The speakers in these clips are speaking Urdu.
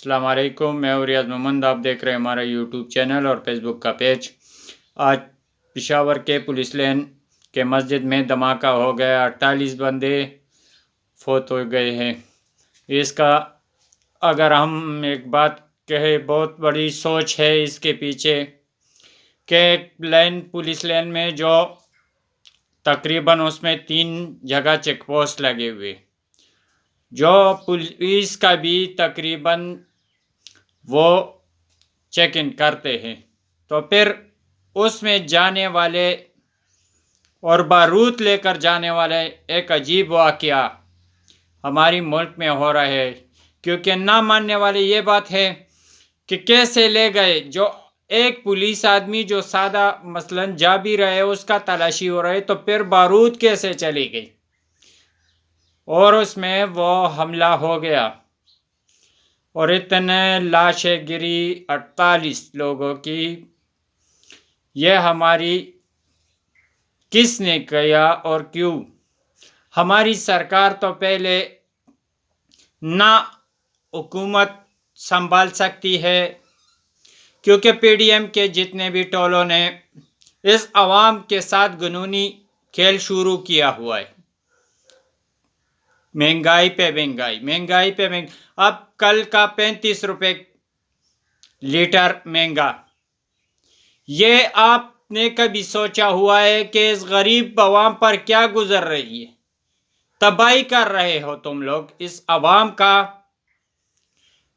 السلام علیکم، میں ریاض محمد، آپ دیکھ رہے ہیں ہمارا یوٹیوب چینل اور فیس بک کا پیج۔ آج پشاور کے پولیس لین کے مسجد میں دھماکہ ہو گیا، 48 بندے فوت ہو گئے ہیں۔ اس کا اگر ہم ایک بات کہیں، بہت بڑی سوچ ہے اس کے پیچھے کہ پولیس لین میں جو تقریباً اس میں 3 جگہ چیک پوسٹ لگے ہوئے، جو پولیس کا بھی تقریباً وہ چیک ان کرتے ہیں، تو پھر اس میں جانے والے اور بارود لے کر جانے والے ایک عجیب واقعہ ہماری ملک میں ہو رہا ہے، کیونکہ نہ ماننے والے یہ بات ہے کہ کیسے لے گئے، جو ایک پولیس آدمی جو سادہ مثلاً جا بھی رہے اس کا تلاشی ہو رہے، تو پھر بارود کیسے چلی گئی اور اس میں وہ حملہ ہو گیا اور اتنے لاشیں گری 48 لوگوں کی۔ یہ ہماری کس نے کیا اور کیوں؟ ہماری سرکار تو پہلے نہ حکومت سنبھال سکتی ہے، کیونکہ پی ڈی ایم کے جتنے بھی ٹولوں نے اس عوام کے ساتھ جنونی کھیل شروع کیا ہوا ہے۔ مہنگائی پہ مہنگائی، اب کل کا 35 روپے لیٹر مہنگا۔ یہ آپ نے کبھی سوچا ہوا ہے کہ اس غریب عوام پر کیا گزر رہی ہے؟ تباہی کر رہے ہو تم لوگ اس عوام کا۔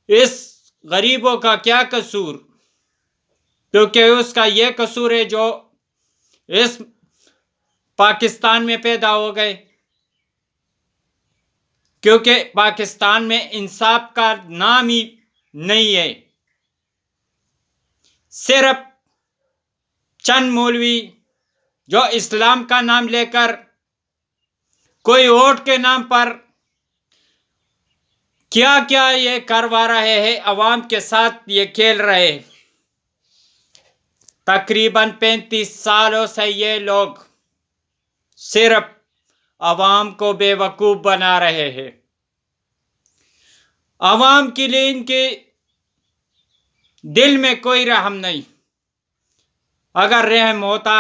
اس غریبوں کا کیا قصور؟ کیونکہ اس کا یہ قصور ہے جو اس پاکستان میں پیدا ہو گئے، کیونکہ پاکستان میں انصاف کا نام ہی نہیں ہے۔ صرف چند مولوی جو اسلام کا نام لے کر کوئی ووٹ کے نام پر کیا کیا یہ کروا رہے ہیں، عوام کے ساتھ یہ کھیل رہے ہیں۔ تقریباً 35 سالوں سے یہ لوگ صرف عوام کو بے وقوف بنا رہے ہیں۔ عوام کے لیے ان کے دل میں کوئی رحم نہیں۔ اگر رحم ہوتا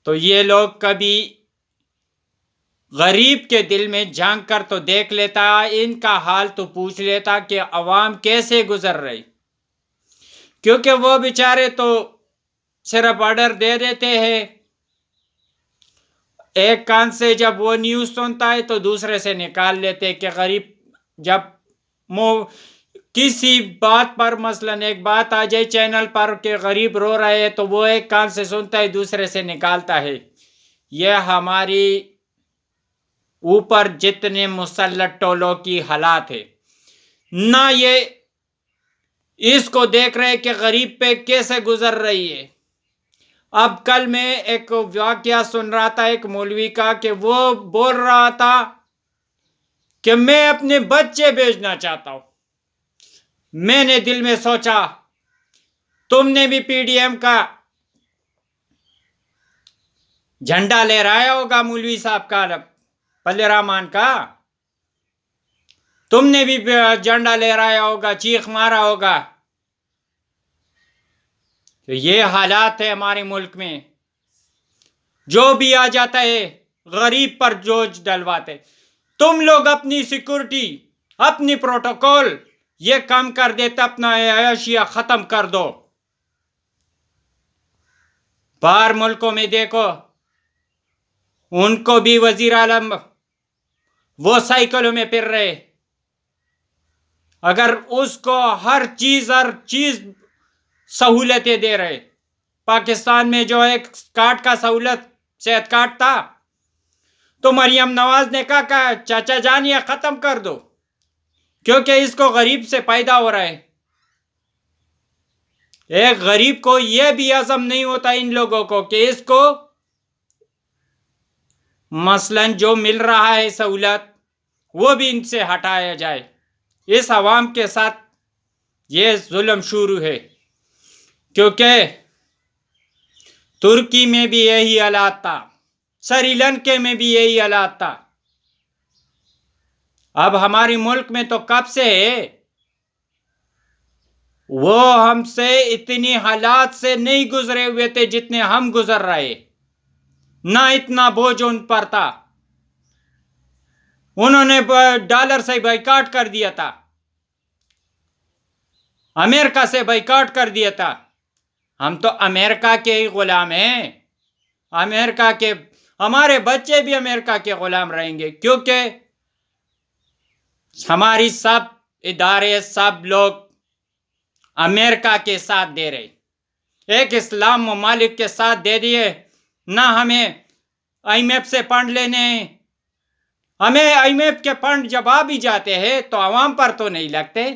تو یہ لوگ کبھی غریب کے دل میں جھانک کر تو دیکھ لیتا، ان کا حال تو پوچھ لیتا کہ عوام کیسے گزر رہی۔ کیونکہ وہ بیچارے تو صرف آرڈر دے دیتے ہیں، ایک کان سے جب وہ نیوز سنتا ہے تو دوسرے سے نکال لیتے کہ غریب جب کسی بات پر مثلاً ایک بات آ جائے چینل پر کہ غریب رو رہے ہیں، تو وہ ایک کان سے سنتا ہے دوسرے سے نکالتا ہے۔ یہ ہماری اوپر جتنے مسلط ٹولوں کی حالات ہے، نہ یہ اس کو دیکھ رہے کہ غریب پہ کیسے گزر رہی ہے۔ اب کل میں ایک واقعہ سن رہا تھا ایک مولوی کا، کہ وہ بول رہا تھا کہ میں اپنے بچے بھیجنا چاہتا ہوں۔ میں نے دل میں سوچا تم نے بھی پی ڈی ایم کا جھنڈا لے رہا ہوگا، مولوی صاحب کا، پلے رحمان کا، تم نے بھی جھنڈا لے رہا ہوگا، چیخ مارا ہوگا۔ تو یہ حالات ہے ہمارے ملک میں، جو بھی آ جاتا ہے غریب پر بوجھ ڈلواتے۔ تم لوگ اپنی سیکورٹی، اپنی پروٹوکول یہ کام کر دیتے، اپنا عیاشیہ ختم کر دو۔ باہر ملکوں میں دیکھو، ان کو بھی وزیر اعظم وہ سائیکلوں میں پھر رہے، اگر اس کو ہر چیز سہولتیں دے رہے۔ پاکستان میں جو ایک کارڈ کا سہولت صحت کارڈ تھا، تو مریم نواز نے کہا چاچا جان یہ ختم کر دو، کیونکہ اس کو غریب سے پیدا ہو رہا ہے۔ ایک غریب کو یہ بھی عزم نہیں ہوتا ان لوگوں کو کہ اس کو مثلاً جو مل رہا ہے سہولت وہ بھی ان سے ہٹایا جائے۔ اس عوام کے ساتھ یہ ظلم شروع ہے، کیونکہ ترکی میں بھی یہی حالات تھا، سری لنکا میں بھی یہی حالات تھا۔ اب ہمارے ملک میں تو کب سے ہے، وہ ہم سے اتنی حالات سے نہیں گزرے ہوئے تھے جتنے ہم گزر رہے، نہ اتنا بوجھ ان پر تھا. انہوں نے ڈالر سے بائیکاٹ کر دیا تھا، امریکہ سے بائیکاٹ کر دیا تھا. ہم تو امریکہ کے ہی غلام ہیں. امریکہ کے، ہمارے بچے بھی امریکہ کے غلام رہیں گے، کیونکہ ہماری سب ادارے، سب لوگ امریکہ کے ساتھ دے رہے. ایک اسلام ممالک کے ساتھ دے دیے. نہ ہمیں آئی ایم ایف سے فنڈ لینے ہیں. ہمیں آئی ایم ایف کے فنڈ جب آ بھی جاتے ہیں تو عوام پر تو نہیں لگتے.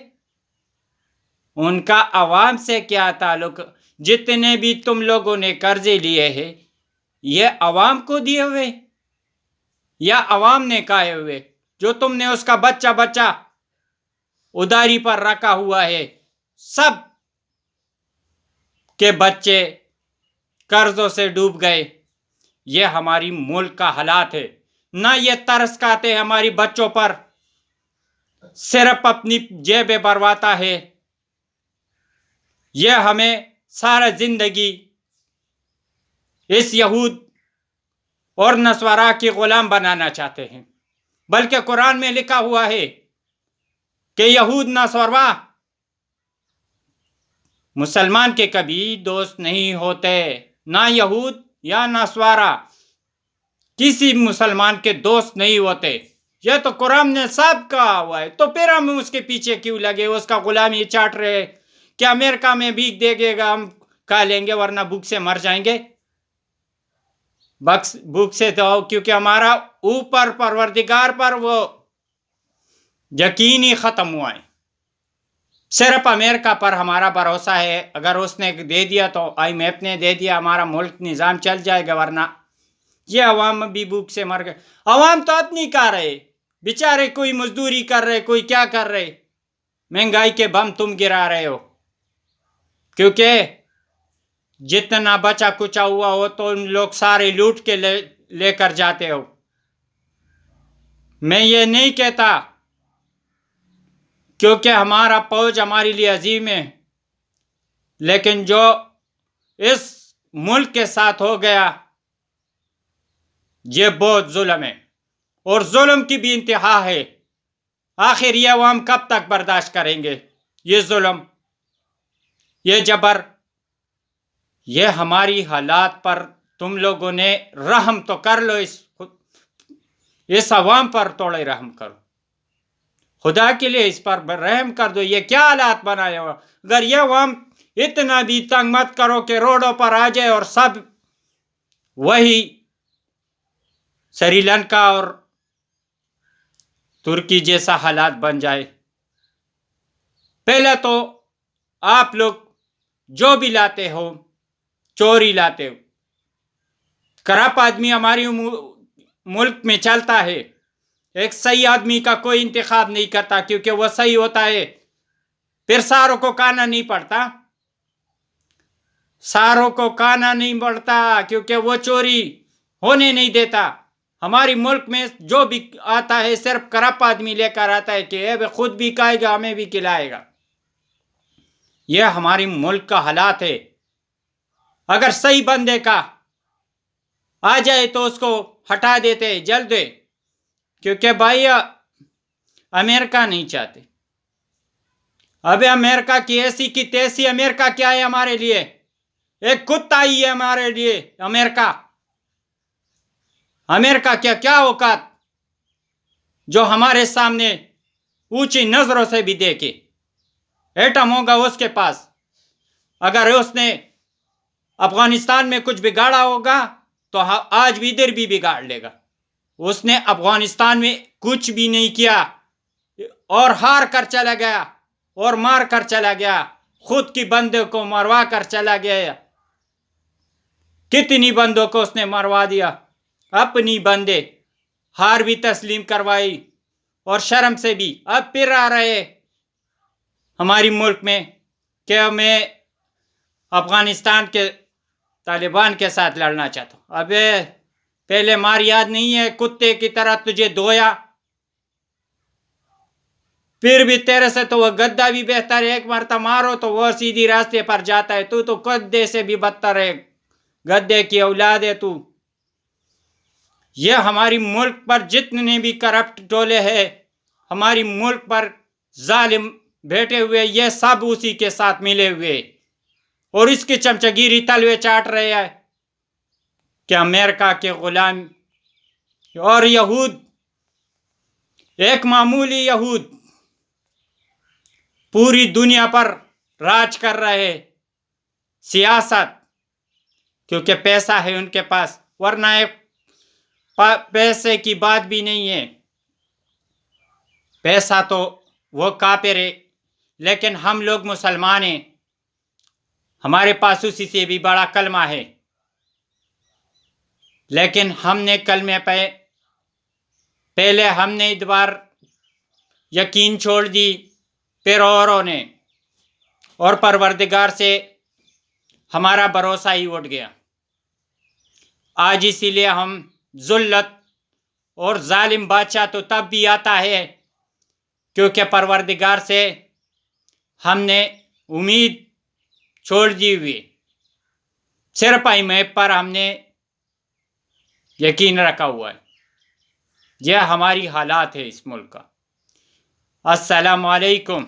ان کا عوام سے کیا تعلق؟ جتنے بھی تم لوگوں نے قرضے لیے ہیں، یہ عوام کو دیے ہوئے یا عوام نے کھائے ہوئے؟ جو تم نے اس کا بچہ بچہ اداری پر رکھا ہوا ہے، سب کے بچے قرضوں سے ڈوب گئے. یہ ہماری ملک کا حالات ہے. نہ یہ ترس کھاتے ہماری بچوں پر، صرف اپنی جیبیں بھرواتا ہے. یہ ہمیں سارا زندگی اس یہود اور نصارا کی غلام بنانا چاہتے ہیں. بلکہ قرآن میں لکھا ہوا ہے کہ یہود نصارا مسلمان کے کبھی دوست نہیں ہوتے. نہ یہود یا نصارا کسی مسلمان کے دوست نہیں ہوتے. یہ تو قرآن نے سب کہا ہوا ہے. تو پھر ہم اس کے پیچھے کیوں لگے؟ اس کا غلامی چاٹ رہے کہ امریکہ میں بھیک دے گا ہم کھا لیں گے، ورنہ بھوک سے مر جائیں گے. بھوک سے تو کیونکہ ہمارا اوپر پروردگار پر وہ یقین ہی ختم ہوا ہے. صرف امریکہ پر ہمارا بھروسہ ہے. اگر اس نے دے دیا تو آئی ایم ایف نے دے دیا، ہمارا ملک نظام چل جائے گا، ورنہ یہ عوام بھی بھوک سے مر گئے. عوام تو اپنی کھا رہے بیچارے، کوئی مزدوری کر رہے، کوئی کیا کر رہے. مہنگائی کے بم تم گرا رہے ہو، کیونکہ جتنا بچا کچا ہوا ہو تو ان لوگ سارے لوٹ کے لے کر جاتے ہو. میں یہ نہیں کہتا، کیونکہ ہمارا فوج ہمارے لیے عظیم ہے، لیکن جو اس ملک کے ساتھ ہو گیا یہ بہت ظلم ہے، اور ظلم کی بھی انتہا ہے. آخر یہ عوام کب تک برداشت کریں گے؟ یہ ظلم، یہ جبر. یہ ہماری حالات پر تم لوگوں نے رحم تو کر لو. اس عوام پر تھوڑے رحم کرو، خدا کے لیے اس پر رحم کر دو. یہ کیا حالات بنائے ہو؟ اگر یہ عوام اتنا بھی تنگ مت کرو کہ روڈوں پر آ جائے اور سب وہی سری لنکا اور ترکی جیسا حالات بن جائے. پہلے تو آپ لوگ جو بھی لاتے ہو چوری لاتے ہو. کرپٹ آدمی ہماری ملک میں چلتا ہے. ایک صحیح آدمی کا کوئی انتخاب نہیں کرتا، کیونکہ وہ صحیح ہوتا ہے. پھر ساروں کو کھانا نہیں پڑتا، ساروں کو کھانا نہیں پڑتا، کیونکہ وہ چوری ہونے نہیں دیتا. ہماری ملک میں جو بھی آتا ہے صرف کرپٹ آدمی لے کر آتا ہے کہ خود بھی کھائے گا، ہمیں بھی کھلائے گا. یہ ہماری ملک کا حالات ہے. اگر صحیح بندے کا آ جائے تو اس کو ہٹا دیتے جلد، کیونکہ بھائی امریکہ نہیں چاہتے. اب امریکہ کی ایسی کی تیسی. امریکہ کیا ہے ہمارے لیے؟ ایک کتا ہی ہے ہمارے لیے امریکہ. امریکہ کیا اوقات جو ہمارے سامنے اونچی نظروں سے بھی دیکھے. ایٹم ہوگا اس کے پاس. اگر اس نے افغانستان میں کچھ بگاڑا ہوگا تو آج بھی ادھر بھی بگاڑ لے گا. اس نے افغانستان میں کچھ بھی نہیں کیا اور ہار کر چلا گیا اور مار کر چلا گیا. خود کی بندوں کو مروا کر چلا گیا. کتنی بندوں کو اس نے مروا دیا. اپنی بندے ہار بھی تسلیم کروائی اور شرم سے بھی. اب پھر آ رہے ہماری ملک میں کہ میں افغانستان کے طالبان کے ساتھ لڑنا چاہتا ہوں. اب پہلے مار یاد نہیں ہے؟ کتے کی طرح تجھے دھویا، پھر بھی تیرے سے تو وہ گدھا بھی بہتر ہے، ایک مرتبہ مارو تو وہ سیدھی راستے پر جاتا ہے، تو گدھے سے بھی بدتر ہے، گدھے کی اولاد ہے تو۔ یہ ہماری ملک پر جتنے بھی کرپٹ ٹولے ہیں، ہماری ملک پر ظالم بیٹھے ہوئے، یہ سب اسی کے ساتھ ملے ہوئے اور اس کی چمچگیری تلوے چاٹ رہے ہیں کہ امریکہ کے غلام اور یہود، ایک معمولی یہود پوری دنیا پر راج کر رہے ہیں، سیاست، کیونکہ پیسہ ہے ان کے پاس، ورنہ پیسے کی بات بھی نہیں ہے، پیسہ تو وہ کافر ہے، لیکن ہم لوگ مسلمان ہیں، ہمارے پاس اسی سے بھی بڑا کلمہ ہے، لیکن ہم نے کلمے پہ پہلے ہم نے ادوار یقین چھوڑ دی، پھر اوروں نے، اور پروردگار سے ہمارا بھروسہ ہی اٹھ گیا۔ آج اسی لیے ہم ذلت اور ظالم بادشاہ تو تب بھی آتا ہے کیونکہ پروردگار سے ہم نے امید چھوڑ دی ہوئی، صرف میپ پر ہم نے یقین رکھا ہوا ہے۔ یہ ہماری حالات ہے اس ملک کا۔ السلام علیکم۔